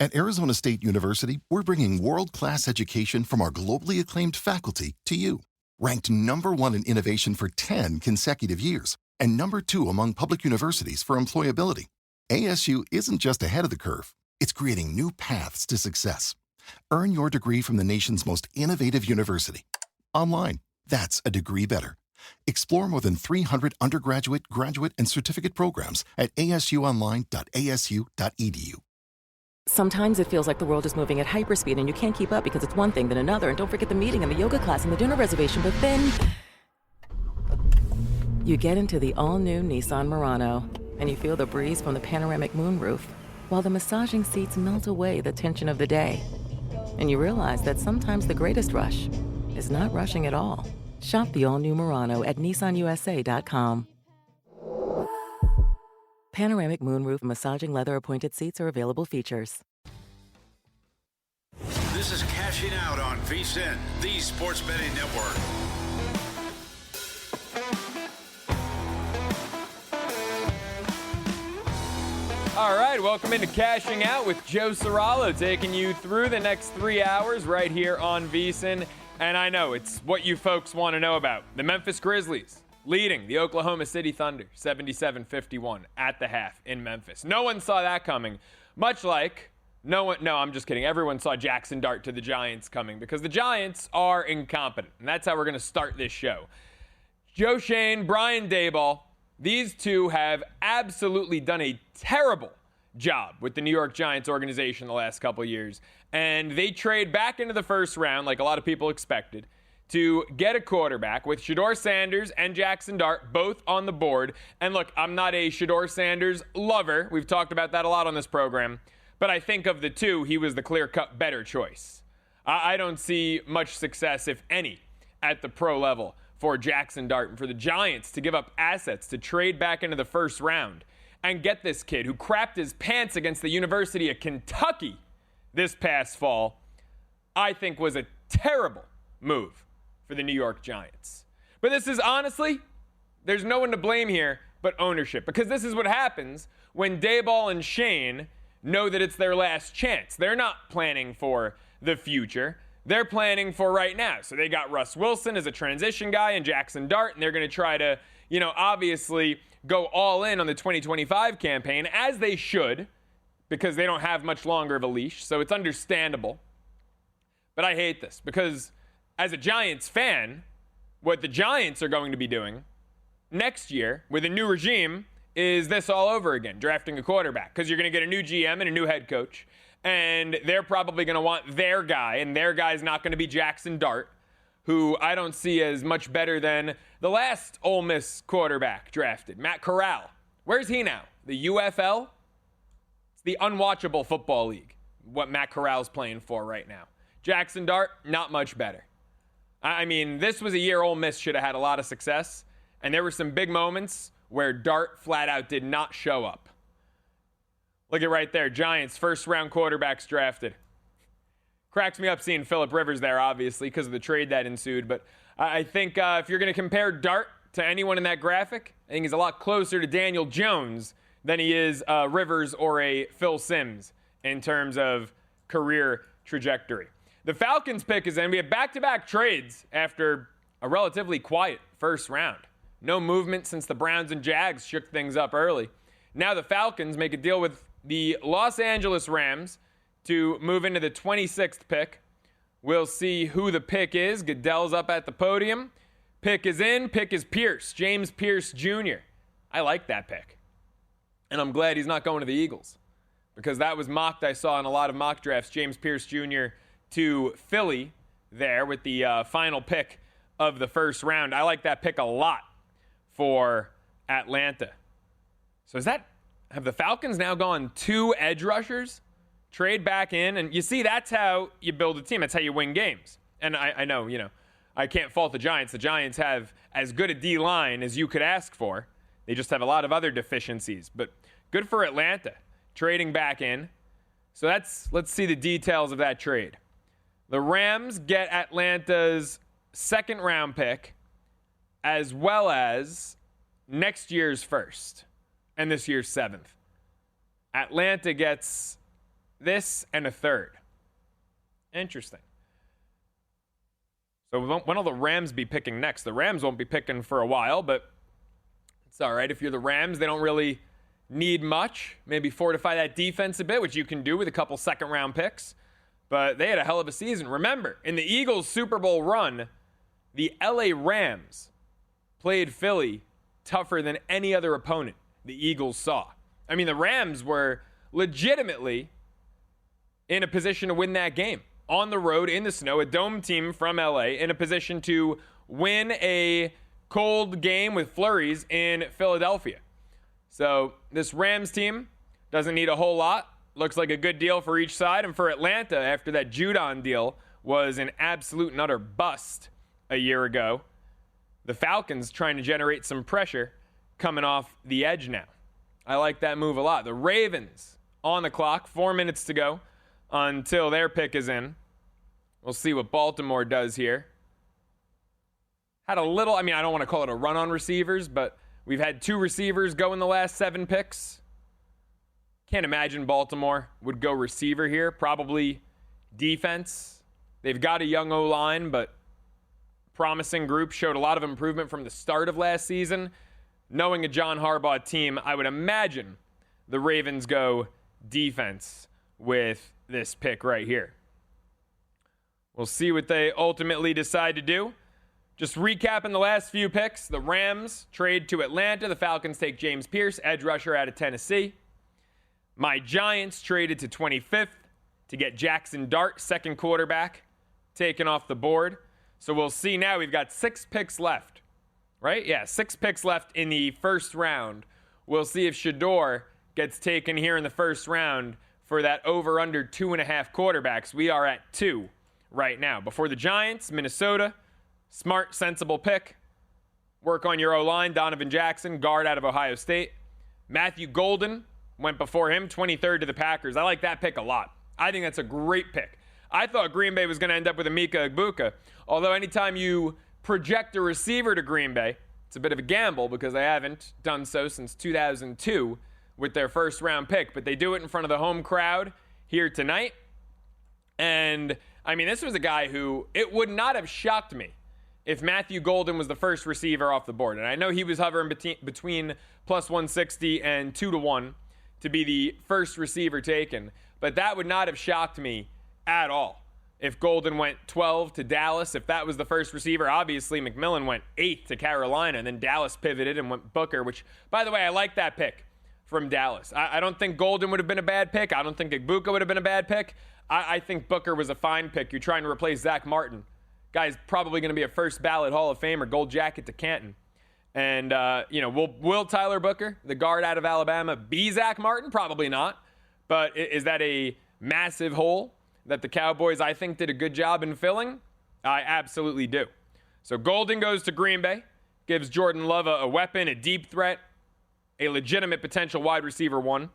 At Arizona State University, we're bringing world-class education from our globally acclaimed faculty to you. Ranked #1 in innovation for 10 consecutive years and #2 among public universities for employability, ASU isn't just ahead of the curve, it's creating new paths to success. Earn your degree from the nation's most innovative university. Online, that's a degree better. Explore more than 300 undergraduate, graduate, and certificate programs at asuonline.asu.edu. Sometimes it feels like the world is moving at hyperspeed and you can't keep up because it's one thing then another, and don't forget the meeting and the yoga class and the dinner reservation, but then you get into the all-new Nissan Murano and you feel the breeze from the panoramic moonroof while the massaging seats melt away the tension of the day. And you realize that sometimes the greatest rush is not rushing at all. Shop the all-new Murano at nissanusa.com. Panoramic moonroof massaging leather appointed seats are available features. This is Cashing Out on VSiN, the sports betting network. All right, welcome into Cashing Out with Joe Ceraulo, taking you through the next 3 hours right here on VSiN. And I know it's what you folks want to know about. The Memphis Grizzlies leading the Oklahoma City Thunder 77-51 at the half in Memphis. No one saw that coming, much like I'm just kidding. Everyone saw Jackson Dart to the Giants coming because the Giants are incompetent. And that's how we're going to start this show. Joe Schoen, Brian Daboll, these two have absolutely done a terrible job with the New York Giants organization the last couple of years. And they trade back into the first round, like a lot of people expected, to get a quarterback with Shedeur Sanders and Jackson Dart both on the board. And look, I'm not a Shedeur Sanders lover. We've talked about that a lot on this program. But I think of the two, he was the clear-cut better choice. I don't see much success, if any, at the pro level for Jackson Dart and for the Giants to give up assets to trade back into the first round and get this kid who crapped his pants against the University of Kentucky this past fall, I think was a terrible move for the New York Giants. But this is honestly, there's no one to blame here but ownership, because this is what happens when Daboll and Schoen know that it's their last chance. They're not planning for the future. They're planning for right now. So they got Russ Wilson as a transition guy and Jackson Dart, and they're going to try to, obviously go all in on the 2025 campaign, as they should, because they don't have much longer of a leash. So it's understandable. But I hate this because as a Giants fan, what the Giants are going to be doing next year with a new regime is this all over again, drafting a quarterback, because you're going to get a new GM and a new head coach, and they're probably going to want their guy, and their guy's not going to be Jackson Dart, who I don't see as much better than the last Ole Miss quarterback drafted, Matt Corral. Where's he now? The UFL? It's the unwatchable football league, what Matt Corral's playing for right now. Jackson Dart, not much better. I mean, this was a year Ole Miss should have had a lot of success, and there were some big moments where Dart flat out did not show up. Look at right there, Giants, first-round quarterbacks drafted. Cracks me up seeing Phillip Rivers there, obviously, because of the trade that ensued, but I think if you're going to compare Dart to anyone in that graphic, I think he's a lot closer to Daniel Jones than he is Rivers or a Phil Simms in terms of career trajectory. The Falcons pick is in. We have back-to-back trades after a relatively quiet first round. No movement since the Browns and Jags shook things up early. Now the Falcons make a deal with the Los Angeles Rams to move into the 26th pick. We'll see who the pick is. Goodell's up at the podium. Pick is in. Pick is Pierce, James Pierce Jr. I like that pick. And I'm glad he's not going to the Eagles, because that was mocked. I saw in a lot of mock drafts, James Pierce Jr. to Philly there with the final pick of the first round. I like that pick a lot for Atlanta. So have the Falcons now gone 2 edge rushers? Trade back in, and you see that's how you build a team. That's how you win games. And I know, I can't fault the Giants. The Giants have as good a D-line as you could ask for. They just have a lot of other deficiencies. But good for Atlanta, trading back in. So let's see the details of that trade. The Rams get Atlanta's second-round pick, as well as next year's first and this year's 7th. Atlanta gets this, and a third. Interesting. So when will the Rams be picking next? The Rams won't be picking for a while, but it's all right. If you're the Rams, they don't really need much. Maybe fortify that defense a bit, which you can do with a couple second-round picks. But they had a hell of a season. Remember, in the Eagles' Super Bowl run, the LA Rams played Philly tougher than any other opponent the Eagles saw. I mean, the Rams were legitimately in a position to win that game. On the road, in the snow, a dome team from LA in a position to win a cold game with flurries in Philadelphia. So this Rams team doesn't need a whole lot. Looks like a good deal for each side. And for Atlanta, after that Judon deal was an absolute and utter bust a year ago, the Falcons trying to generate some pressure coming off the edge now. I like that move a lot. The Ravens on the clock, 4 minutes to go until their pick is in. We'll see what Baltimore does here. Had a little, I don't want to call it a run on receivers, but we've had 2 receivers go in the last 7 picks. Can't imagine Baltimore would go receiver here. Probably defense. They've got a young O-line, but promising group. Showed a lot of improvement from the start of last season. Knowing a John Harbaugh team, I would imagine the Ravens go defense with this pick right here. We'll see what they ultimately decide to do. Just recapping the last few picks. The Rams trade to Atlanta. The Falcons take James Pierce, edge rusher out of Tennessee. My Giants traded to 25th to get Jackson Dart, second quarterback, taken off the board. So we'll see now. We've got 6 picks left, right? Yeah, 6 picks left in the first round. We'll see if Shador gets taken here in the first round for that over-under 2.5 quarterbacks. We are at 2 right now. Before the Giants, Minnesota, smart, sensible pick. Work on your O-line. Donovan Jackson, guard out of Ohio State. Matthew Golden went before him, 23rd to the Packers. I like that pick a lot. I think that's a great pick. I thought Green Bay was going to end up with Emeka Egbuka, although anytime you project a receiver to Green Bay, it's a bit of a gamble because they haven't done so since 2002 with their first-round pick, but they do it in front of the home crowd here tonight. And, this was a guy who, it would not have shocked me if Matthew Golden was the first receiver off the board. And I know he was hovering between plus 160 and 2-1 to be the first receiver taken. But that would not have shocked me at all. If Golden went 12 to Dallas, if that was the first receiver, obviously McMillan went 8 to Carolina, and then Dallas pivoted and went Booker, which, by the way, I like that pick from Dallas. I don't think Golden would have been a bad pick. I don't think Egbuka would have been a bad pick. I think Booker was a fine pick. You're trying to replace Zach Martin. Guy's probably going to be a first ballot Hall of Famer, gold jacket to Canton. And, will Tyler Booker, the guard out of Alabama, be Zach Martin? Probably not. But is that a massive hole that the Cowboys, I think, did a good job in filling? I absolutely do. So Golden goes to Green Bay, gives Jordan Love a weapon, a deep threat, a legitimate potential wide receiver 1.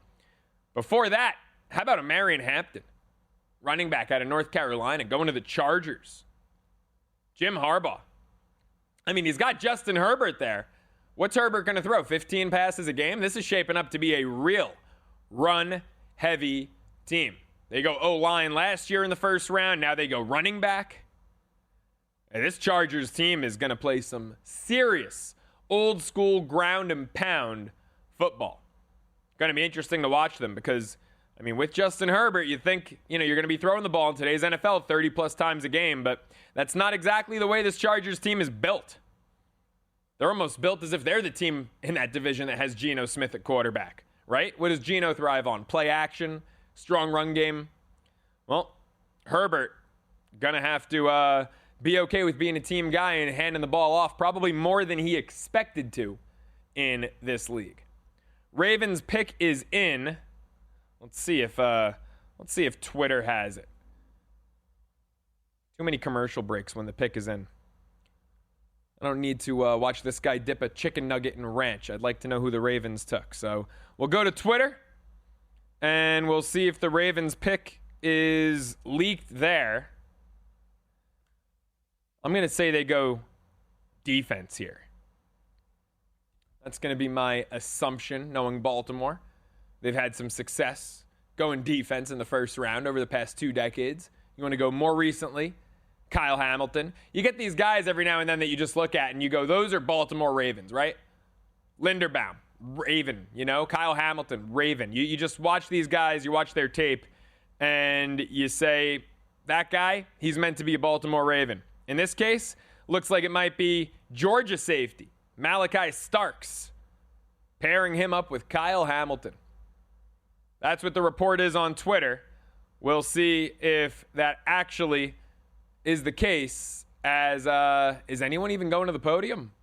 Before that, how about a Marion Hampton, running back out of North Carolina, going to the Chargers? Jim Harbaugh. He's got Justin Herbert there. What's Herbert going to throw? 15 passes a game? This is shaping up to be a real run-heavy team. They go O-line last year in the first round. Now they go running back. And this Chargers team is going to play some serious old-school ground and pound football. Going to be interesting to watch them because, with Justin Herbert, you think, you're going to be throwing the ball in today's NFL 30-plus times a game, but that's not exactly the way this Chargers team is built. They're almost built as if they're the team in that division that has Geno Smith at quarterback, right? What does Geno thrive on? Play action, strong run game. Well, Herbert going to have to be okay with being a team guy and handing the ball off probably more than he expected to in this league. Ravens pick is in. Let's see if Twitter has it. Too many commercial breaks when the pick is in. I don't need to watch this guy dip a chicken nugget in ranch. I'd like to know who the Ravens took. So we'll go to Twitter, and we'll see if the Ravens pick is leaked there. I'm going to say they go defense here. That's going to be my assumption, knowing Baltimore. They've had some success going defense in the first round over the past 2 decades. You want to go more recently, Kyle Hamilton. You get these guys every now and then that you just look at and you go, those are Baltimore Ravens, right? Linderbaum, Raven, Kyle Hamilton, Raven. You just watch these guys, you watch their tape, and you say, that guy, he's meant to be a Baltimore Raven. In this case, looks like it might be Georgia safety, Malachi Starks, pairing him up with Kyle Hamilton. That's what the report is on Twitter. We'll see if that actually is the case. Is anyone even going to the podium?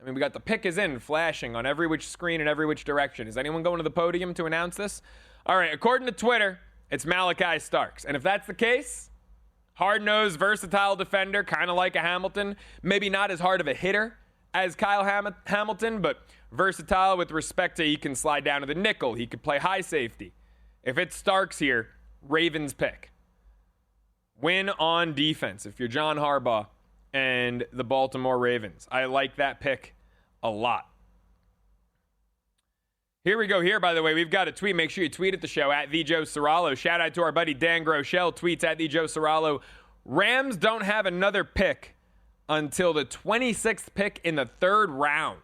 I mean, we got the pick is in flashing on every which screen and every which direction. Is anyone going to the podium to announce this? All right, according to Twitter, it's Malachi Starks. And if that's the case, hard-nosed, versatile defender, kind of like a Hamilton. Maybe not as hard of a hitter as Kyle Hamilton, but versatile with respect to he can slide down to the nickel. He could play high safety. If it's Starks here, Ravens pick. Win on defense if you're John Harbaugh and the Baltimore Ravens. I like that pick a lot. Here we go. Here, by the way, we've got a tweet. Make sure you tweet at the show at the Joe Ceraulo. Shout out to our buddy Dan Groeschel. Tweets at the Joe Ceraulo. Rams don't have another pick until the 26th pick in the 3rd round.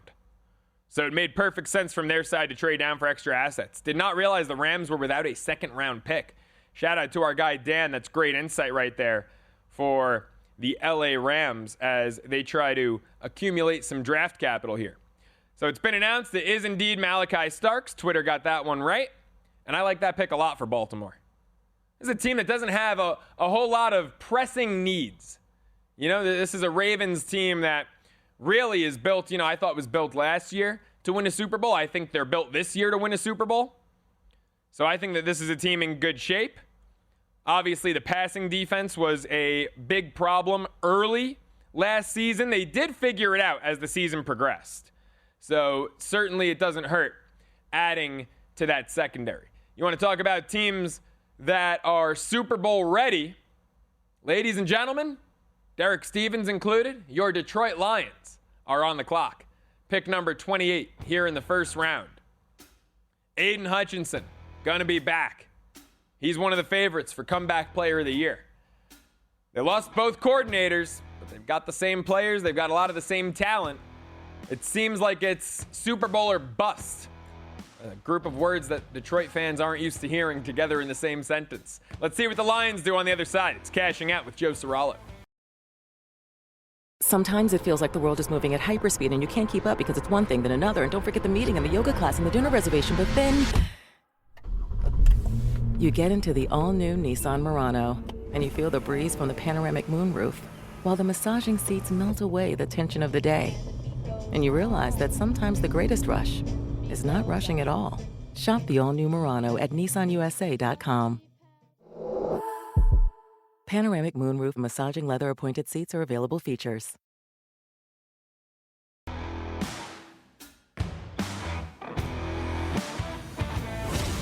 So it made perfect sense from their side to trade down for extra assets. Did not realize the Rams were without a 2nd round pick. Shout out to our guy Dan. That's great insight right there for the LA Rams as they try to accumulate some draft capital here. So it's been announced it is indeed Malachi Starks. Twitter got that one right. And I like that pick a lot for Baltimore. This is a team that doesn't have a whole lot of pressing needs. This is a Ravens team that really is built, I thought was built last year to win a Super Bowl. I think they're built this year to win a Super Bowl. So I think that this is a team in good shape. Obviously, the passing defense was a big problem early last season. They did figure it out as the season progressed. So certainly it doesn't hurt adding to that secondary. You want to talk about teams that are Super Bowl ready? Ladies and gentlemen, Derek Stevens included, your Detroit Lions are on the clock. Pick number 28 here in the first round. Aiden Hutchinson, going to be back. He's one of the favorites for comeback player of the year. They lost both coordinators, but they've got the same players. They've got a lot of the same talent. It seems like it's Super Bowl or bust. A group of words that Detroit fans aren't used to hearing together in the same sentence. Let's see what the Lions do on the other side. It's Cashing Out with Joe Ceraulo. Sometimes it feels like the world is moving at hyperspeed and you can't keep up because it's one thing then another. And don't forget the meeting and the yoga class and the dinner reservation. But then you get into the all-new Nissan Murano and you feel the breeze from the panoramic moonroof while the massaging seats melt away the tension of the day. And you realize that sometimes the greatest rush is not rushing at all. Shop the all-new Murano at nissanusa.com. Panoramic moonroof massaging leather appointed seats are available features.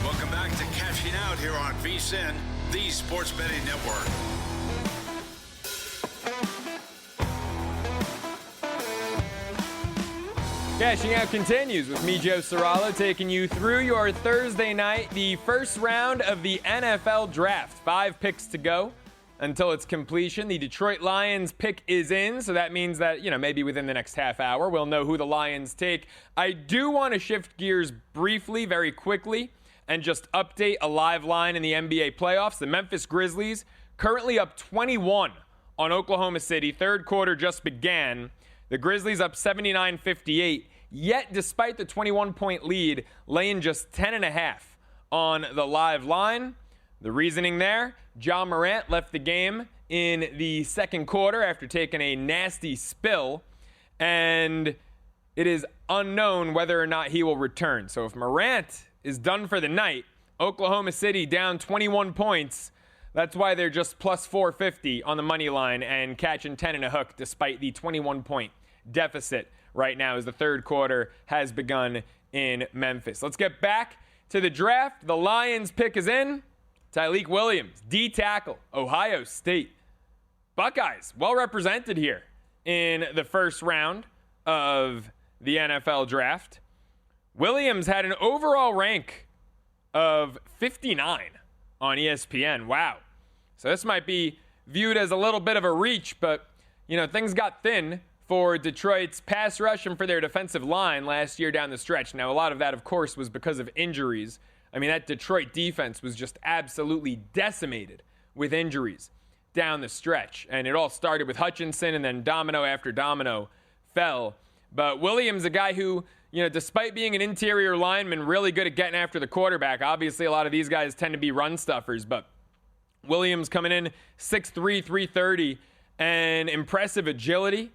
Welcome back to Cashing Out here on VSiN, the Sports Betting Network. Cashing Out continues with me, Joe Ceraulo, taking you through your Thursday night, the first round of the NFL Draft. 5 picks to go until its completion. The Detroit Lions pick is in, so that means that, maybe within the next half hour, we'll know who the Lions take. I do want to shift gears briefly, very quickly, and just update a live line in the NBA playoffs. The Memphis Grizzlies currently up 21 on Oklahoma City. Third quarter just began. The Grizzlies up 79-58. Yet, despite the 21-point lead, laying just 10.5 on the live line. The reasoning there, Ja Morant left the game in the second quarter after taking a nasty spill, and it is unknown whether or not he will return. So if Morant is done for the night, Oklahoma City down 21 points. That's why they're just plus 450 on the money line and catching 10 and a hook despite the 21-point deficit right now as the third quarter has begun in Memphis. Let's get back to the draft. The Lions pick is in. Tyleik Williams, D tackle, Ohio State. Buckeyes, well represented here in the first round of the NFL draft. Williams had an overall rank of 59 on ESPN. Wow. So this might be viewed as a little bit of a reach, but, things got thin for Detroit's pass rush and for their defensive line last year down the stretch. Now, a lot of that, of course, was because of injuries. I mean, that Detroit defense was just absolutely decimated with injuries down the stretch. And it all started with Hutchinson, and then domino after domino fell. But Williams, a guy who, despite being an interior lineman, really good at getting after the quarterback. Obviously, a lot of these guys tend to be run stuffers, but Williams coming in 6'3", 330, and impressive agility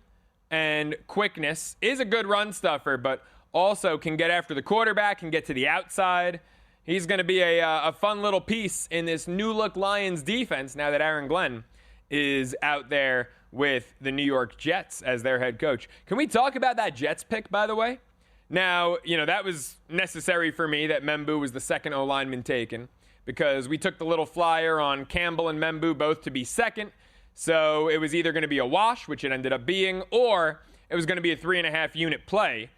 and quickness. Is a good run stuffer, but also can get after the quarterback, can get to the outside. He's going to be a fun little piece in this new-look Lions defense now that Aaron Glenn is out there with the New York Jets as their head coach. Can we talk about that Jets pick, by the way? Now, that was necessary for me that Membu was the second O-lineman taken because we took the little flyer on Campbell and Membu both to be second. So it was either going to be a wash, which it ended up being, or it was going to be a 3.5-unit play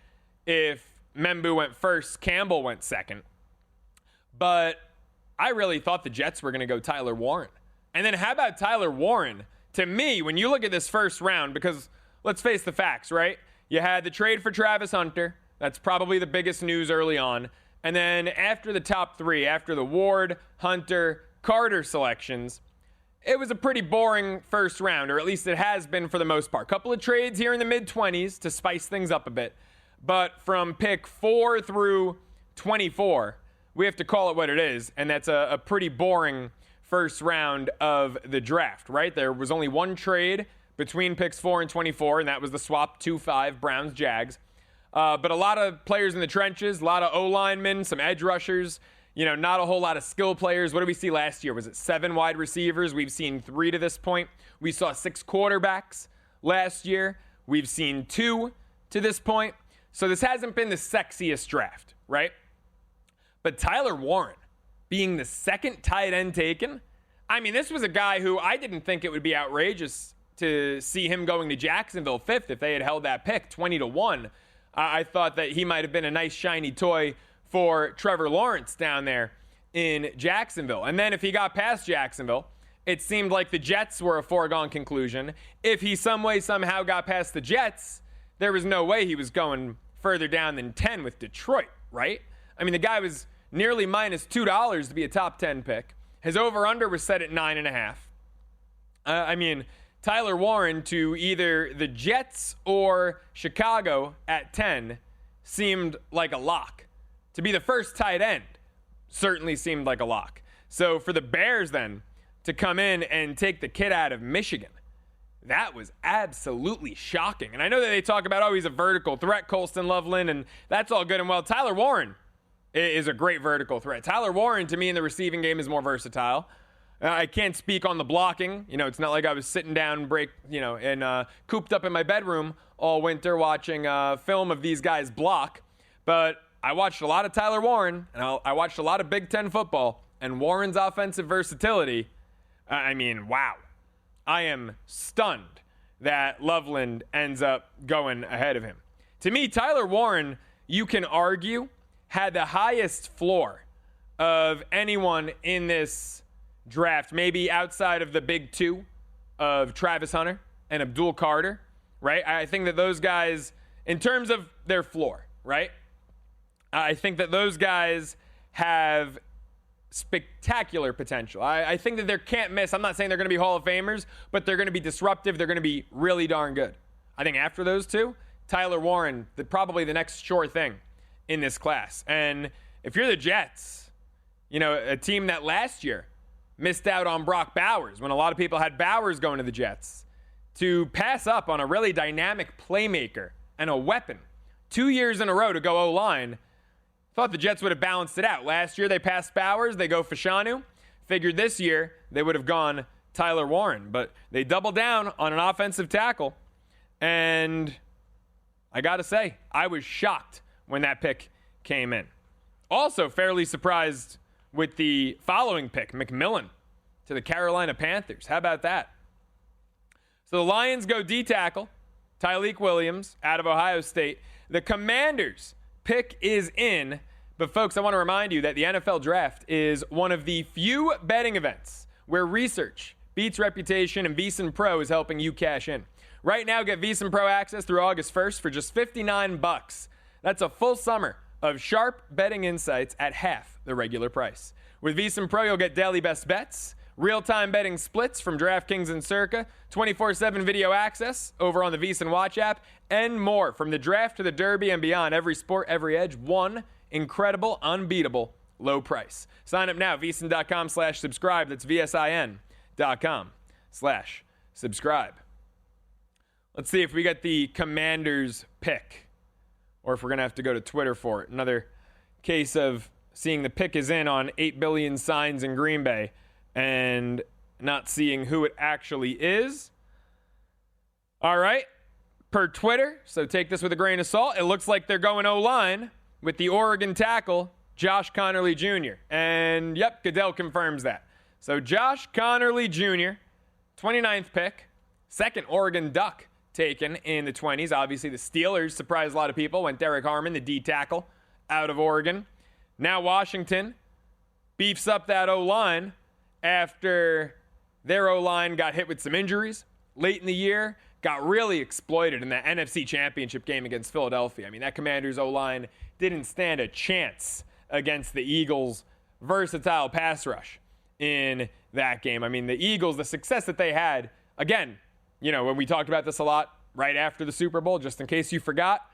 if Membu went first, Campbell went second. But I really thought the Jets were going to go Tyler Warren. And then how about Tyler Warren? To me, when you look at this first round, because let's face the facts, right? You had the trade for Travis Hunter. That's probably the biggest news early on. And then after the top three, after the Ward, Hunter, Carter selections, it was a pretty boring first round, or at least it has been for the most part. Couple of trades here in the mid-20s to spice things up a bit. But from pick 4 through 24, we have to call it what it is, and that's a pretty boring first round of the draft, right? There was only one trade between picks 4 and 24, and that was the swap 2-5 Browns-Jags. But a lot of players in the trenches, a lot of O-linemen, some edge rushers, not a whole lot of skill players. What did we see last year? Was it 7 wide receivers? We've seen 3 to this point. We saw 6 quarterbacks last year. We've seen 2 to this point. So this hasn't been the sexiest draft, right? But Tyler Warren being the second tight end taken, I mean, this was a guy who I didn't think it would be outrageous to see him going to Jacksonville 5th if they had held that pick 20-1. I thought that he might have been a nice shiny toy for Trevor Lawrence down there in Jacksonville. And then if he got past Jacksonville, it seemed like the Jets were a foregone conclusion. If he some way, somehow got past the Jets, there was no way he was going further down than 10 with Detroit, right? I mean, the guy was nearly minus $2 to be a top 10 pick. His over-under was set at 9.5. I mean, Tyler Warren to either the Jets or Chicago at 10 seemed like a lock. To be the first tight end certainly seemed like a lock. So for the Bears then to come in and take the kid out of Michigan, that was absolutely shocking. And I know that they talk about, he's a vertical threat, Colston Loveland, and that's all good and well. Tyler Warren is a great vertical threat. Tyler Warren, to me, in the receiving game is more versatile. I can't speak on the blocking. It's not like I was sitting down and cooped up in my bedroom all winter watching film of these guys block. But I watched a lot of Tyler Warren, and I watched a lot of Big Ten football, and Warren's offensive versatility, I mean, wow. I am stunned that Loveland ends up going ahead of him. To me, Tyler Warren, you can argue, had the highest floor of anyone in this draft, maybe outside of the big two of Travis Hunter and Abdul Carter, right? I think that those guys, in terms of their floor, right? I think that those guys have spectacular potential. I think that they can't miss. I'm not saying they're going to be Hall of Famers, but they're going to be disruptive. They're going to be really darn good. I think after those two, Tyler Warren, probably the next sure thing in this class. And if you're the Jets, a team that last year missed out on Brock Bowers when a lot of people had Bowers going to the Jets, to pass up on a really dynamic playmaker and a weapon 2 years in a row to go O-line, thought the Jets would have balanced it out. Last year they passed Bowers, they go Fashanu. Figured this year they would have gone Tyler Warren, but they doubled down on an offensive tackle. And I got to say, I was shocked when that pick came in. Also fairly surprised with the following pick, McMillan to the Carolina Panthers. How about that? So the Lions go D-tackle, Tyleik Williams out of Ohio State. The Commanders pick is in. But folks, I want to remind you that the NFL Draft is one of the few betting events where research beats reputation, and VSiN Pro is helping you cash in. Right now, get VSiN Pro access through August 1st for just $59. That's a full summer of sharp betting insights at half the regular price. With VSiN Pro, you'll get daily best bets, real-time betting splits from DraftKings and Circa, 24/7 video access over on the VSiN Watch app, and more. From the draft to the Derby and beyond, every sport, every edge, one incredible, unbeatable low price. Sign up now, VSiN.com/subscribe. That's VSIN.com/subscribe. Let's see if we get the Commanders pick, or if we're going to have to go to Twitter for it. Another case of seeing the pick is in on 8 billion signs in Green Bay and not seeing who it actually is. All right, per Twitter, so take this with a grain of salt. It looks like they're going O-line with the Oregon tackle, Josh Connerly Jr. And, yep, Goodell confirms that. So Josh Connerly Jr., 29th pick, second Oregon Duck taken in the 20s. Obviously, the Steelers surprised a lot of people. Went Derek Harmon, the D tackle, out of Oregon. Now Washington beefs up that O-line after their O-line got hit with some injuries late in the year, got really exploited in that NFC Championship game against Philadelphia. I mean, that Commanders O-line didn't stand a chance against the Eagles' versatile pass rush in that game. I mean, the Eagles, the success that they had, again, you know, when we talked about this a lot right after the Super Bowl, just in case you forgot,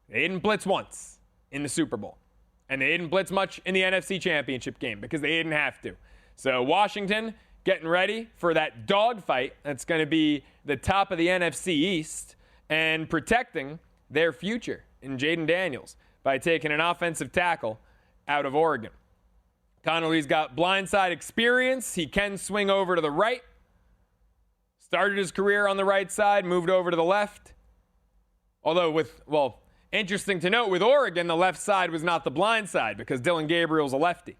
they didn't blitz once in the Super Bowl. And they didn't blitz much in the NFC Championship game because they didn't have to. So Washington getting ready for that dogfight that's going to be the top of the NFC East and protecting their future in Jaden Daniels by taking an offensive tackle out of Oregon. Connerly's got blindside experience. He can swing over to the right. Started his career on the right side, moved over to the left. Although interesting to note, with Oregon, the left side was not the blind side because Dylan Gabriel's a lefty.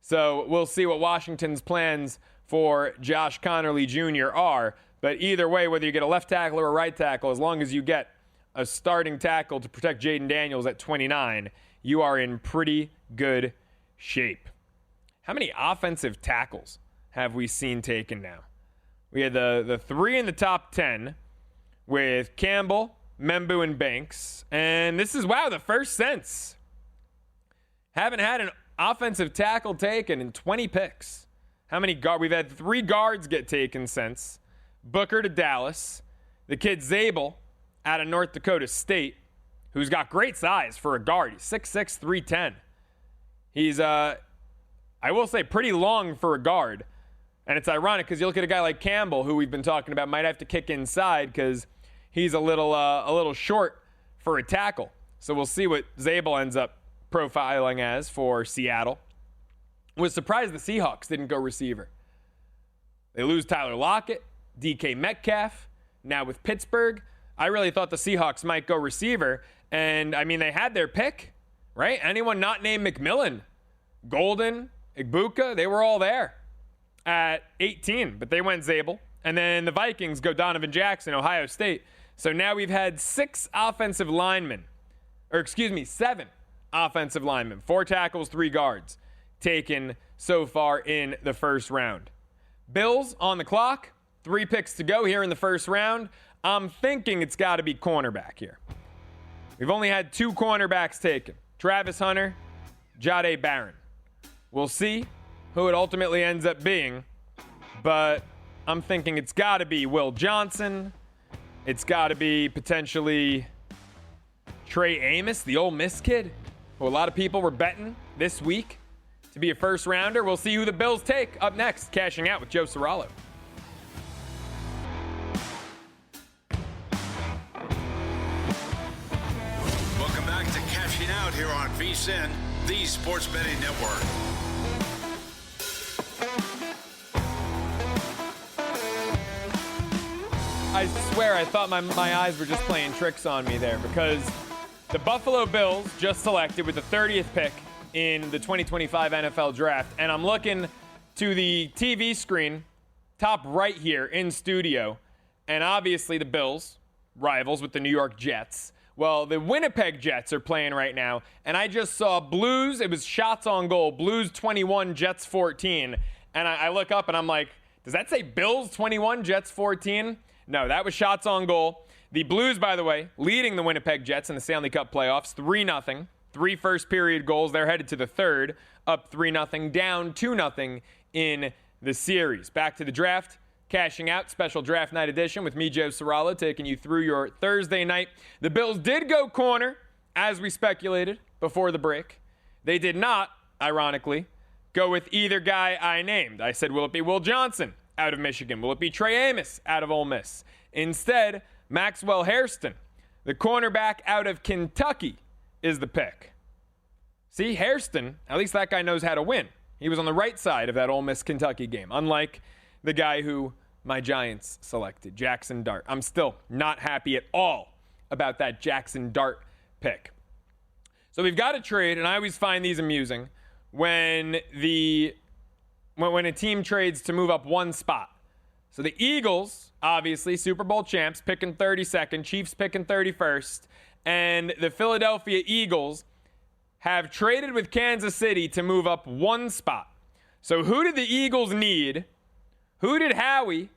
So we'll see what Washington's plans for Josh Connerly Jr. are. But either way, whether you get a left tackle or a right tackle, as long as you get a starting tackle to protect Jaden Daniels at 29, you are in pretty good shape. How many offensive tackles have we seen taken now? We had the three in the top 10 with Campbell, Membu, and Banks. And this is, the first since. Haven't had an offensive tackle taken in 20 picks. How many guards? We've had 3 guards get taken since. Booker to Dallas. The kid Zabel out of North Dakota State, who's got great size for a guard. He's 6'6", 310. He's, I will say, pretty long for a guard. And it's ironic because you look at a guy like Campbell, who we've been talking about, might have to kick inside because he's a little short for a tackle. So we'll see what Zabel ends up profiling as for Seattle. Was surprised the Seahawks didn't go receiver. They lose Tyler Lockett, DK Metcalf. Now with Pittsburgh, I really thought the Seahawks might go receiver. And, I mean, they had their pick, right? Anyone not named McMillan, Golden, Igbuka, they were all there at 18, but they went Zabel. And then the Vikings go Donovan Jackson, Ohio State. So now we've had 7 offensive linemen, 4 tackles, 3 guards taken so far in the first round. Bills on the clock, 3 picks to go here in the first round. I'm thinking it's got to be cornerback here. We've only had 2 cornerbacks taken, Travis Hunter, Jahdae Barron. We'll see who it ultimately ends up being, but I'm thinking it's got to be Will Johnson. It's got to be potentially Trey Amos, the Ole Miss kid, who a lot of people were betting this week to be a first rounder. We'll see who the Bills take up next. Cashing Out with Joe Ceraulo. Welcome back to Cashing Out here on VSiN, the Sports Betting Network. I swear I thought my eyes were just playing tricks on me there because the Buffalo Bills just selected with the 30th pick in the 2025 NFL Draft. And I'm looking to the TV screen, top right here in studio. And obviously the Bills, rivals with the New York Jets, Well, the Winnipeg Jets are playing right now, and I just saw Blues. It was shots on goal. Blues 21, Jets 14. And I look up and I'm like, does that say Bills 21, Jets 14? No, that was shots on goal. The Blues, by the way, leading the Winnipeg Jets in the Stanley Cup playoffs, 3-0. 3 first-period goals. They're headed to the third, up 3-0, down 2-0 in the series. Back to the draft. Cashing out, special draft night edition with me, Joe Ceraulo, taking you through your Thursday night. The Bills did go corner, as we speculated before the break. They did not, ironically, go with either guy I named. I said, will it be Will Johnson out of Michigan? Will it be Trey Amos out of Ole Miss? Instead, Maxwell Hairston, the cornerback out of Kentucky, is the pick. See, Hairston, at least that guy knows how to win. He was on the right side of that Ole Miss-Kentucky game, unlike the guy who my Giants selected, Jackson Dart. I'm still not happy at all about that Jackson Dart pick. So we've got a trade, and I always find these amusing when a team trades to move up one spot. So the Eagles, obviously, Super Bowl champs, picking 32nd, Chiefs picking 31st, and the Philadelphia Eagles have traded with Kansas City to move up one spot. So who did the Eagles need? Who did Howie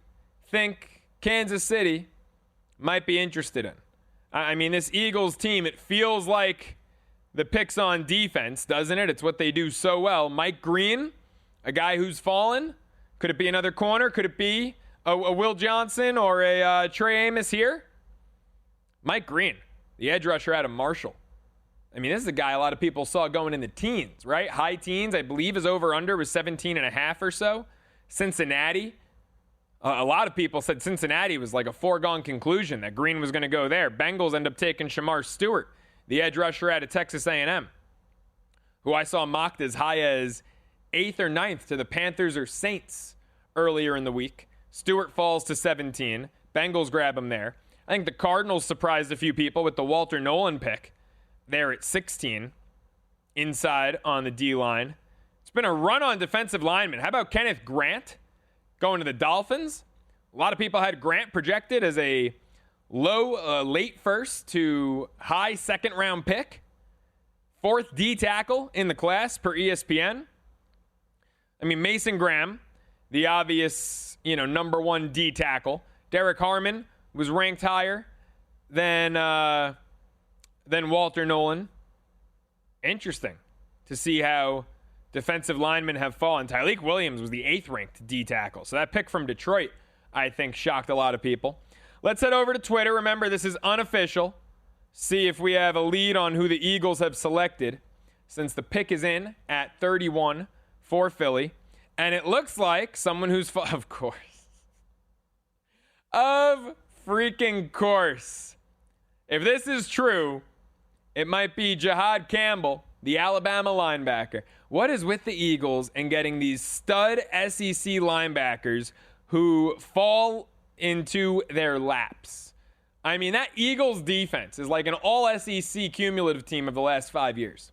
think Kansas City might be interested in? I mean, this Eagles team, it feels like the picks on defense, doesn't it? It's what they do so well. Mike Green, a guy who's fallen. Could it be another corner? Could it be a Will Johnson or a Trey Amos here? Mike Green, the edge rusher out of Marshall. I mean, this is a guy a lot of people saw going in the teens, right? High teens, I believe his over-under was 17.5 or so. Cincinnati. A lot of people said Cincinnati was like a foregone conclusion that Green was going to go there. Bengals end up taking Shamar Stewart, the edge rusher out of Texas A&M, who I saw mocked as high as 8th or 9th to the Panthers or Saints earlier in the week. Stewart falls to 17. Bengals grab him there. I think the Cardinals surprised a few people with the Walter Nolan pick there at 16, inside on the D-line. It's been a run on defensive linemen. How about Kenneth Grant going to the Dolphins? A lot of people had Grant projected as a late first to high second round pick. 4th D tackle in the class per ESPN. I mean, Mason Graham, the obvious, number 1 D tackle. Derek Harmon was ranked higher than Walter Nolan. Interesting to see how defensive linemen have fallen. Tyleik Williams was the 8th ranked D tackle. So that pick from Detroit, I think, shocked a lot of people. Let's head over to Twitter. Remember, this is unofficial. See if we have a lead on who the Eagles have selected, since the pick is in at 31 for Philly. And it looks like someone who's, of course. Of freaking course. If this is true, it might be Jihad Campbell, the Alabama linebacker. What is with the Eagles and getting these stud SEC linebackers who fall into their laps? I mean, that Eagles defense is like an all-SEC cumulative team of the last 5 years.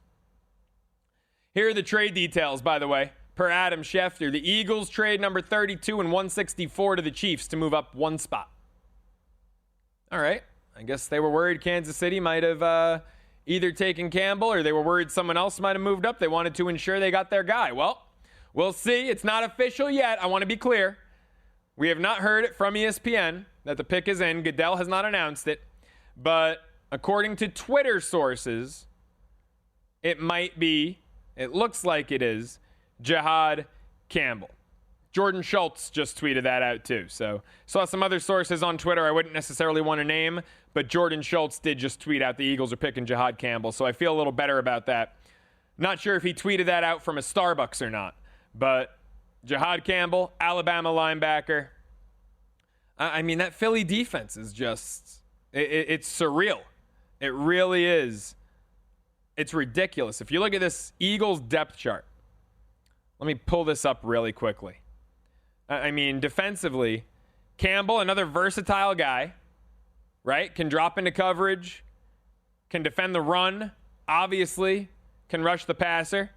Here are the trade details, by the way, per Adam Schefter. The Eagles trade number 32 and 164 to the Chiefs to move up one spot. All right. I guess they were worried Kansas City might have either taken Campbell or they were worried someone else might have moved up. They wanted to ensure they got their guy. Well, we'll see. It's not official yet. I want to be clear. We have not heard it from ESPN that the pick is in. Goodell has not announced it. But according to Twitter sources, it looks like it is, Jihad Campbell. Jordan Schultz just tweeted that out too. So saw some other sources on Twitter I wouldn't necessarily want to name, but Jordan Schultz did just tweet out the Eagles are picking Jihad Campbell. So I feel a little better about that. Not sure if he tweeted that out from a Starbucks or not, but Jihad Campbell, Alabama linebacker. I mean, that Philly defense is just, it's surreal. It really is. It's ridiculous. If you look at this Eagles depth chart, let me pull this up really quickly. I mean, defensively, Campbell, another versatile guy, right? Can drop into coverage, can defend the run, obviously, can rush the passer,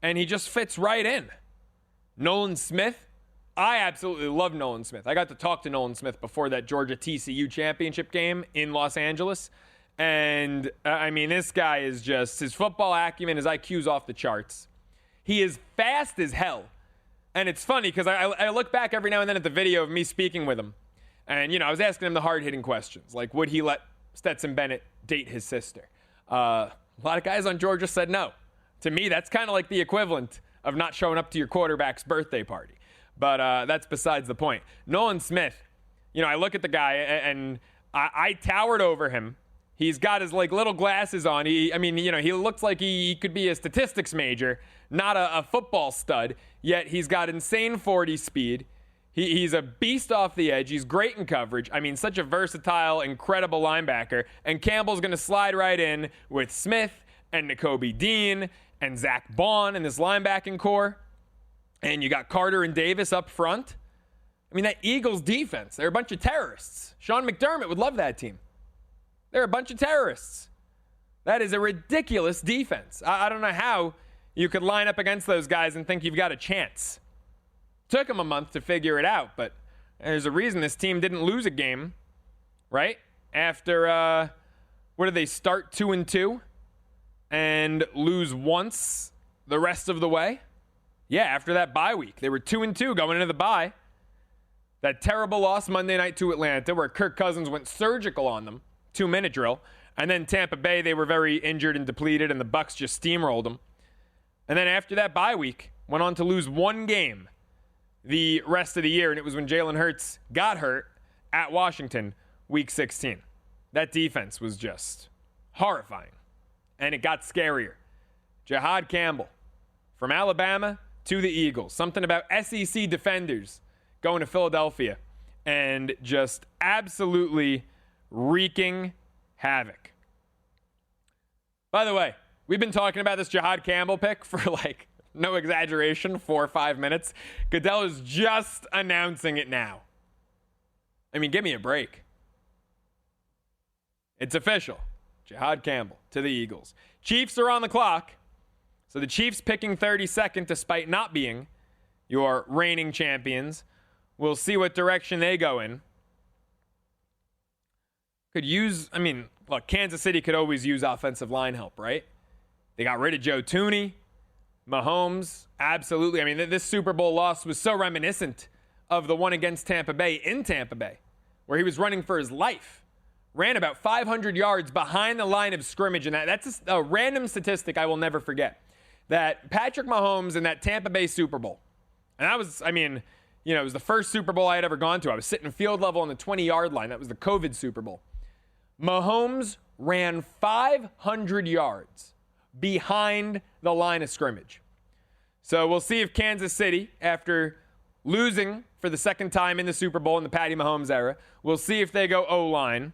and he just fits right in. Nolan Smith, I absolutely love Nolan Smith. I got to talk to Nolan Smith before that Georgia TCU championship game in Los Angeles, And, I mean, this guy is just, his football acumen, his IQ's off the charts. He is fast as hell. And it's funny because I look back every now and then at the video of me speaking with him. And, I was asking him the hard-hitting questions. Like, would he let Stetson Bennett date his sister? A lot of guys on Georgia said no. To me, that's kind of like the equivalent of not showing up to your quarterback's birthday party. But that's besides the point. Nolan Smith, I look at the guy and I towered over him. He's got his little glasses on. He looks like he could be a statistics major, not a football stud. Yet he's got insane 40 speed. He's a beast off the edge. He's great in coverage. I mean, such a versatile, incredible linebacker. And Campbell's going to slide right in with Smith and Nakobe Dean and Zach Bond in this linebacking core. And you got Carter and Davis up front. I mean, that Eagles defense, they're a bunch of terrorists. Sean McDermott would love that team. They're a bunch of terrorists. That is a ridiculous defense. I don't know how you could line up against those guys and think you've got a chance. Took them a month to figure it out, but there's a reason this team didn't lose a game, right? After, what did they start 2-2 and lose once the rest of the way? Yeah, after that bye week. They were 2-2 going into the bye. That terrible loss Monday night to Atlanta where Kirk Cousins went surgical on them, 2-minute drill. And then Tampa Bay, they were very injured and depleted, and the Bucs just steamrolled them. And then after that bye week, went on to lose one game the rest of the year, and it was when Jalen Hurts got hurt at Washington, week 16. That defense was just horrifying, and it got scarier. Jahad Campbell, from Alabama to the Eagles. Something about SEC defenders going to Philadelphia and just absolutely wreaking havoc. By the way, we've been talking about this Jahad Campbell pick for no exaggeration, 4 or 5 minutes. Goodell is just announcing it now. I mean, give me a break. It's official. Jahad Campbell to the Eagles. Chiefs are on the clock. So the Chiefs picking 32nd despite not being your reigning champions. We'll see what direction they go in. Look, Kansas City could always use offensive line help, right? They got rid of Joe Tooney. Mahomes, absolutely. I mean, this Super Bowl loss was so reminiscent of the one against Tampa Bay in Tampa Bay, where he was running for his life. Ran about 500 yards behind the line of scrimmage, and that's a random statistic I will never forget. That Patrick Mahomes in that Tampa Bay Super Bowl, and that was, it was the first Super Bowl I had ever gone to. I was sitting field level on the 20-yard line. That was the COVID Super Bowl. Mahomes ran 500 yards behind the line of scrimmage. So we'll see if Kansas City, after losing for the second time in the Super Bowl in the Patty Mahomes era, we'll see if they go O-line.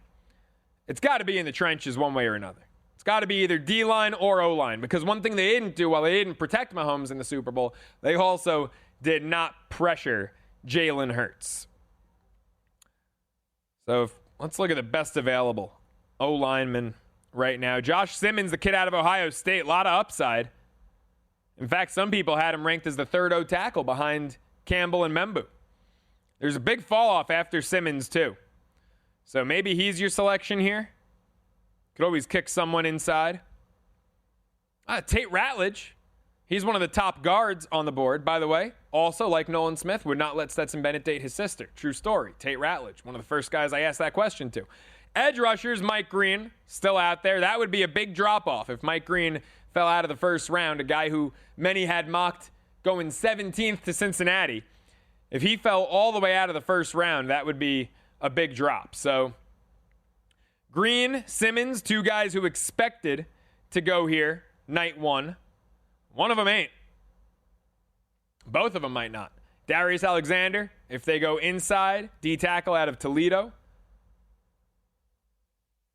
It's got to be in the trenches one way or another. It's got to be either D-line or O-line, because one thing they didn't do while they didn't protect Mahomes in the Super Bowl, they also did not pressure Jalen Hurts. So let's look at the best available O-lineman right now. Josh Simmons, the kid out of Ohio State, a lot of upside. In fact, some people had him ranked as the third O-tackle behind Campbell and Membu. There's a big fall off after Simmons, too. So maybe he's your selection here. Could always kick someone inside. Tate Ratledge. He's one of the top guards on the board, by the way. Also, like Nolan Smith, would not let Stetson Bennett date his sister. True story. Tate Ratledge, one of the first guys I asked that question to. Edge rushers, Mike Green, still out there. That would be a big drop-off if Mike Green fell out of the first round, a guy who many had mocked going 17th to Cincinnati. If he fell all the way out of the first round, that would be a big drop. So Green, Simmons, two guys who expected to go here night one. One of them ain't. Both of them might not. Darius Alexander, if they go inside, D-tackle out of Toledo.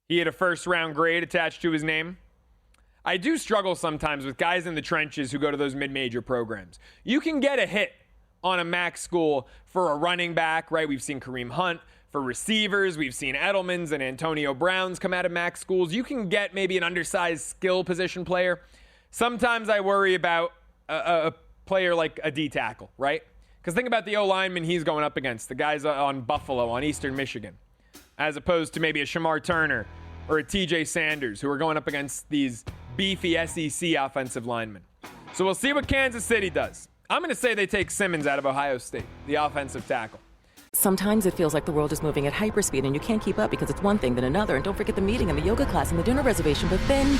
He had a first-round grade attached to his name. I do struggle sometimes with guys in the trenches who go to those mid-major programs. You can get a hit on a MAC school for a running back, right? We've seen Kareem Hunt. For receivers, we've seen Edelmans and Antonio Browns come out of MAC schools. You can get maybe an undersized skill position player. Sometimes I worry about a player like a D-tackle, right? Because think about the O-lineman he's going up against, the guys on Buffalo, on Eastern Michigan, as opposed to maybe a Shamar Turner or a TJ Sanders, who are going up against these beefy SEC offensive linemen. So we'll see what Kansas City does. I'm going to say they take Simmons out of Ohio State, the offensive tackle. Sometimes it feels like the world is moving at hyperspeed and you can't keep up because it's one thing then another. And don't forget the meeting and the yoga class and the dinner reservation. But then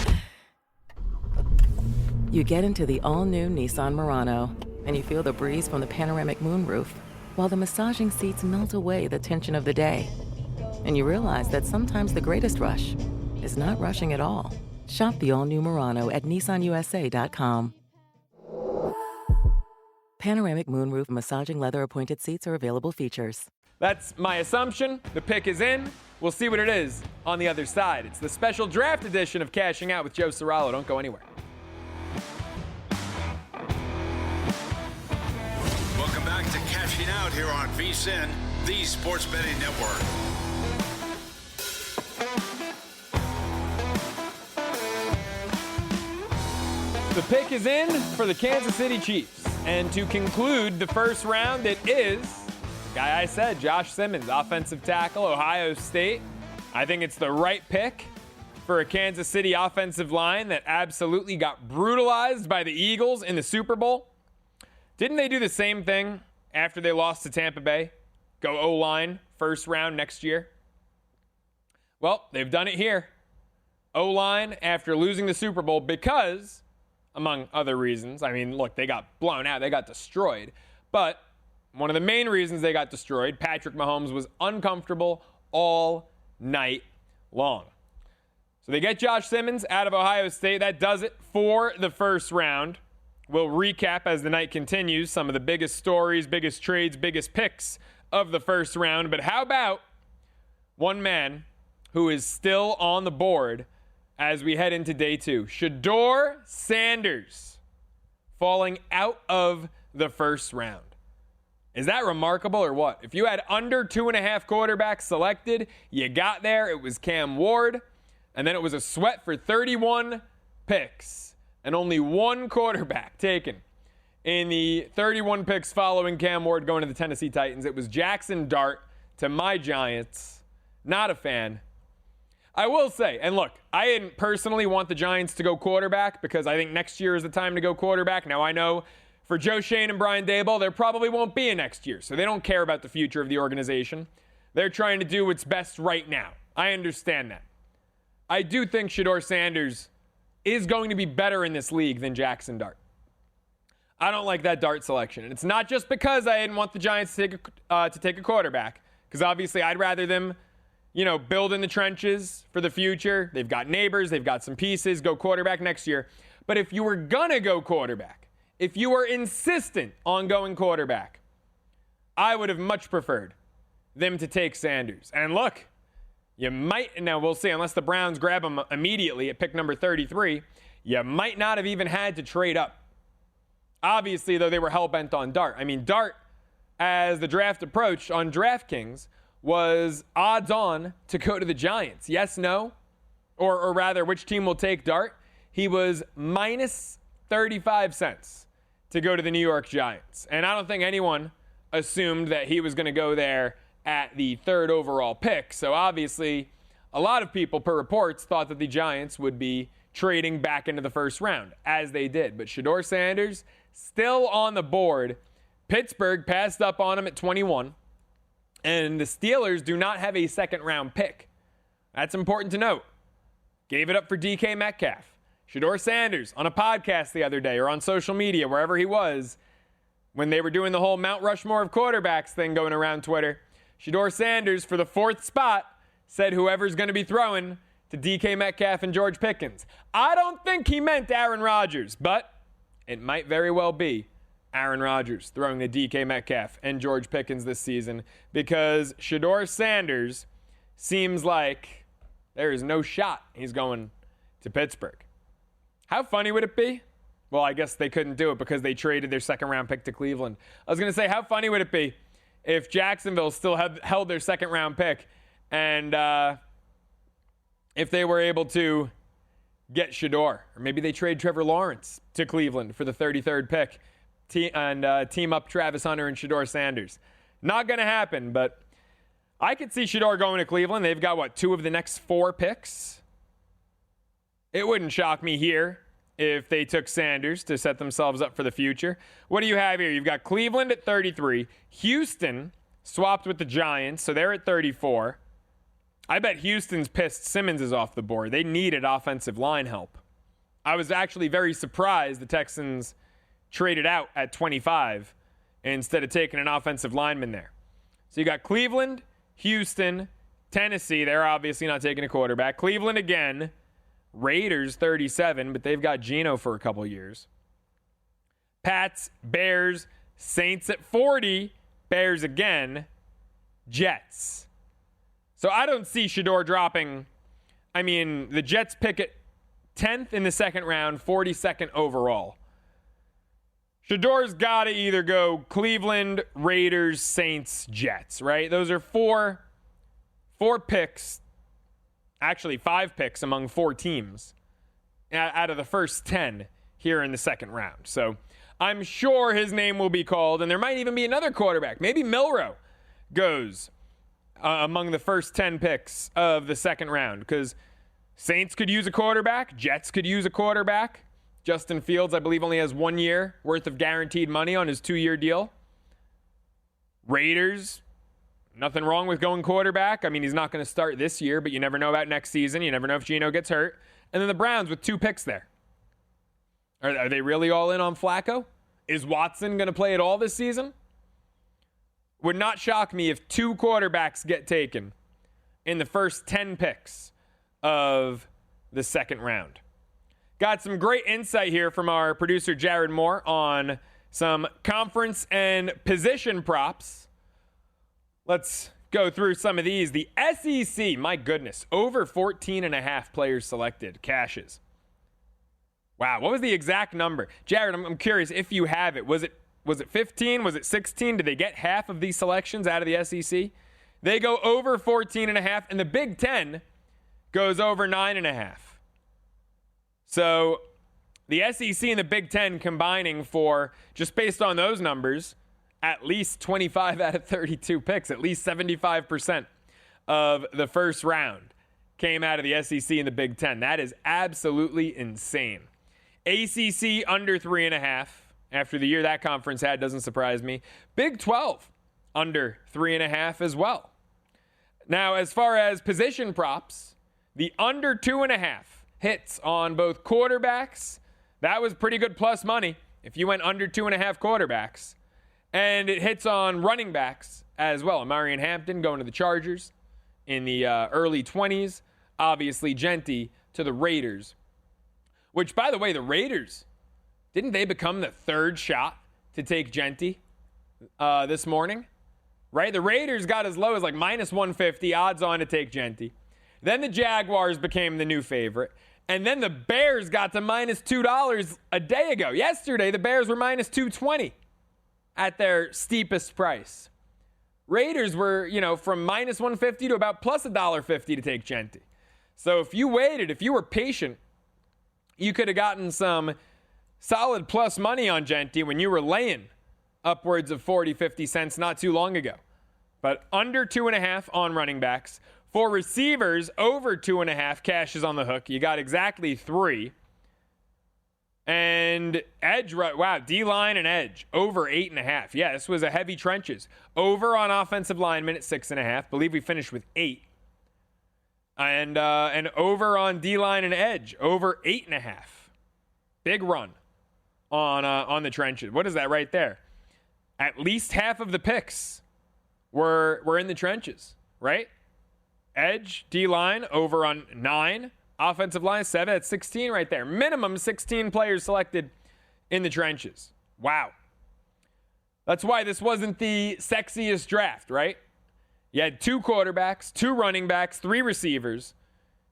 you get into the all-new Nissan Murano and you feel the breeze from the panoramic moonroof while the massaging seats melt away the tension of the day. And you realize that sometimes the greatest rush is not rushing at all. Shop the all-new Murano at nissanusa.com. Panoramic moonroof massaging leather appointed seats are available features. That's my assumption. The pick is in. We'll see what it is on the other side. It's the special draft edition of Cashing Out with Joe Ceraulo. Don't go anywhere. Welcome back to Cashing Out here on VSiN, the Sports Betting Network. The pick is in for the Kansas City Chiefs. And to conclude the first round, it is the guy I said, Josh Simmons, offensive tackle, Ohio State. I think it's the right pick for a Kansas City offensive line that absolutely got brutalized by the Eagles in the Super Bowl. Didn't they do the same thing after they lost to Tampa Bay? Go O-line, first round next year? Well, they've done it here. O-line after losing the Super Bowl because, among other reasons, I mean, look, they got blown out. They got destroyed. But one of the main reasons they got destroyed, Patrick Mahomes was uncomfortable all night long. So they get Josh Simmons out of Ohio State. That does it for the first round. We'll recap as the night continues some of the biggest stories, biggest trades, biggest picks of the first round. But how about one man who is still on the board as we head into day two? Shedeur Sanders falling out of the first round. Is that remarkable or what? If you had under 2.5 quarterbacks selected, you got there, it was Cam Ward, and then it was a sweat for 31 picks and only one quarterback taken. In the 31 picks following Cam Ward going to the Tennessee Titans, it was Jackson Dart to my Giants. Not a fan. I will say, and look, I didn't personally want the Giants to go quarterback because I think next year is the time to go quarterback. Now, I know for Joe Schoen and Brian Daboll, there probably won't be a next year, so they don't care about the future of the organization. They're trying to do what's best right now. I understand that. I do think Shedeur Sanders is going to be better in this league than Jackson Dart. I don't like that Dart selection. And it's not just because I didn't want the Giants to take a quarterback, because obviously I'd rather them build in the trenches for the future. They've got neighbors. They've got some pieces. Go quarterback next year. But if you were going to go quarterback, if you were insistent on going quarterback, I would have much preferred them to take Sanders. And look, you might, now we'll see, unless the Browns grab him immediately at pick number 33, you might not have even had to trade up. Obviously, though, they were hell-bent on Dart. I mean, Dart, as the draft approached on DraftKings, was odds on to go to the Giants. Yes, no? Or rather, which team will take Dart? He was minus 35 cents to go to the New York Giants. And I don't think anyone assumed that he was going to go there at the 3rd overall pick. So obviously, a lot of people, per reports, thought that the Giants would be trading back into the first round, as they did. But Shedeur Sanders still on the board. Pittsburgh passed up on him at 21. And the Steelers do not have a second-round pick. That's important to note. Gave it up for DK Metcalf. Shedeur Sanders on a podcast the other day or on social media, wherever he was, when they were doing the whole Mount Rushmore of quarterbacks thing going around Twitter, Shedeur Sanders, for the 4th spot, said whoever's going to be throwing to DK Metcalf and George Pickens. I don't think he meant Aaron Rodgers, but it might very well be Aaron Rodgers throwing to DK Metcalf and George Pickens this season, because Shedeur Sanders seems like there is no shot he's going to Pittsburgh. How funny would it be? Well, I guess they couldn't do it because they traded their second-round pick to Cleveland. I was going to say, how funny would it be if Jacksonville still had held their second-round pick and if they were able to get Shedeur? Or maybe they trade Trevor Lawrence to Cleveland for the 33rd pick and team up Travis Hunter and Shedeur Sanders. Not going to happen, but I could see Shedeur going to Cleveland. They've got, 2 of the next 4 picks? It wouldn't shock me here if they took Sanders to set themselves up for the future. What do you have here? You've got Cleveland at 33. Houston swapped with the Giants, so they're at 34. I bet Houston's pissed Simmons is off the board. They needed offensive line help. I was actually very surprised the Texans traded out at 25 instead of taking an offensive lineman there. So you got Cleveland, Houston, Tennessee. They're obviously not taking a quarterback. Cleveland again. Raiders 37, but they've got Geno for a couple years. Pats, Bears, Saints at 40. Bears again. Jets. So I don't see Shedeur dropping. I mean, the Jets pick at 10th in the second round, 42nd overall. Shedeur's got to either go Cleveland, Raiders, Saints, Jets, right? Those are four picks, actually 5 picks among 4 teams out of the first 10 here in the second round. So I'm sure his name will be called, and there might even be another quarterback. Maybe Milroe goes among the first 10 picks of the second round, because Saints could use a quarterback. Jets could use a quarterback. Justin Fields, I believe, only has 1 year worth of guaranteed money on his 2-year deal. Raiders, nothing wrong with going quarterback. I mean, he's not going to start this year, but you never know about next season. You never know if Geno gets hurt. And then the Browns with 2 picks there. Are they really all in on Flacco? Is Watson going to play at all this season? Would not shock me if 2 quarterbacks get taken in the first 10 picks of the second round. Got some great insight here from our producer Jared Moore on some conference and position props. Let's go through some of these. The SEC, my goodness, over 14.5 players selected, cashes. Wow, what was the exact number? Jared, I'm curious if you have it. Was it 15? Was it 16? Did they get half of these selections out of the SEC? They go over 14.5, and the Big Ten goes over 9.5. So the SEC and the Big Ten combining for, just based on those numbers, at least 25 out of 32 picks, at least 75% of the first round came out of the SEC and the Big Ten. That is absolutely insane. ACC under 3.5 after the year that conference had, doesn't surprise me. Big 12 under 3.5 as well. Now, as far as position props, the under 2.5 hits on both quarterbacks. That was pretty good plus money if you went under 2.5 quarterbacks. And it hits on running backs as well. Amarian Hampton going to the Chargers in the early 20s. Obviously, Genty to the Raiders. Which, by the way, the Raiders, didn't they become the 3rd shot to take Genty this morning? Right? The Raiders got as low as like minus 150, odds on to take Genty. Then the Jaguars became the new favorite. And then the Bears got to minus $2 a day ago. Yesterday, the Bears were minus 220 at their steepest price. Raiders were, from minus 150 to about plus $1.50 to take Genty. So if you waited, if you were patient, you could have gotten some solid plus money on Genty when you were laying upwards of 40, 50 cents not too long ago. But under 2.5 on running backs. For receivers, over 2.5 cash is on the hook. You got exactly 3. And edge, wow, D-line and edge, over 8.5. Yeah, this was a heavy trenches. Over on offensive linemen at 6.5. Believe we finished with 8. And over on D-line and edge, over 8.5. Big run on the trenches. What is that right there? At least half of the picks were in the trenches, right? Edge, D-line, over on 9. Offensive line, 7. That's 16 right there. Minimum 16 players selected in the trenches. Wow. That's why this wasn't the sexiest draft, right? You had 2 quarterbacks, 2 running backs, 3 receivers,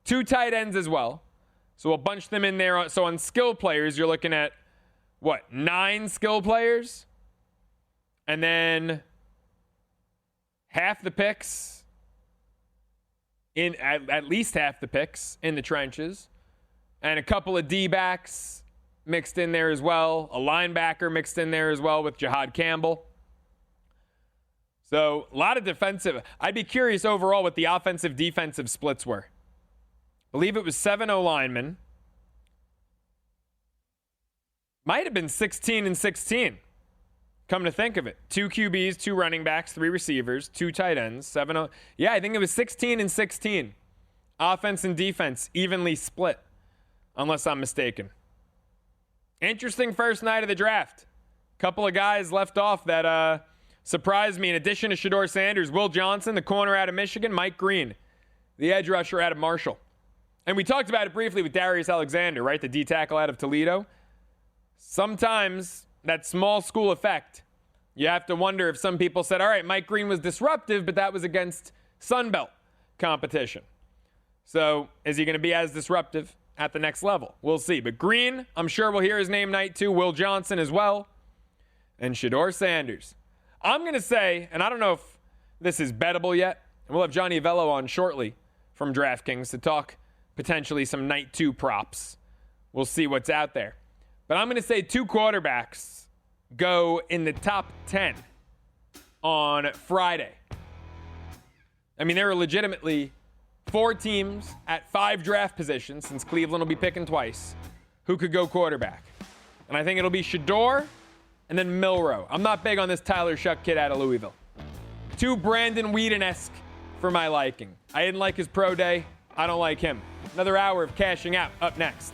2 tight ends as well. So we'll bunch them in there. So on skill players, you're looking at, 9 skill players? And then half the picks, at least half the picks in the trenches, and a couple of D-backs mixed in there as well, a linebacker mixed in there as well with Jihad Campbell. So a lot of defensive. I'd be curious overall what the offensive-defensive splits were. I believe it was 7 O-linemen. Might have been 16 and 16. Come to think of it. 2 QBs, 2 running backs, 3 receivers, 2 tight ends, 7 Yeah, I think it was 16 and 16. Offense and defense evenly split, unless I'm mistaken. Interesting first night of the draft. Couple of guys left off that surprised me. In addition to Shedeur Sanders, Will Johnson, the corner out of Michigan, Mike Green, the edge rusher out of Marshall. And we talked about it briefly with Darius Alexander, right? The D tackle out of Toledo. Sometimes that small school effect, you have to wonder if some people said, all right, Mike Green was disruptive, but that was against Sunbelt competition. So is he going to be as disruptive at the next level? We'll see. But Green, I'm sure we'll hear his name night two. Will Johnson as well. And Shedeur Sanders. I'm going to say, and I don't know if this is bettable yet, and we'll have Johnny Avello on shortly from DraftKings to talk potentially some night two props. We'll see what's out there. But I'm going to say 2 quarterbacks go in the top 10 on Friday. I mean, there are legitimately 4 teams at 5 draft positions, since Cleveland will be picking twice, who could go quarterback. And I think it'll be Shedeur and then Milroe. I'm not big on this Tyler Shuck kid out of Louisville. Too Brandon Whedon-esque for my liking. I didn't like his pro day. I don't like him. Another hour of cashing out up next.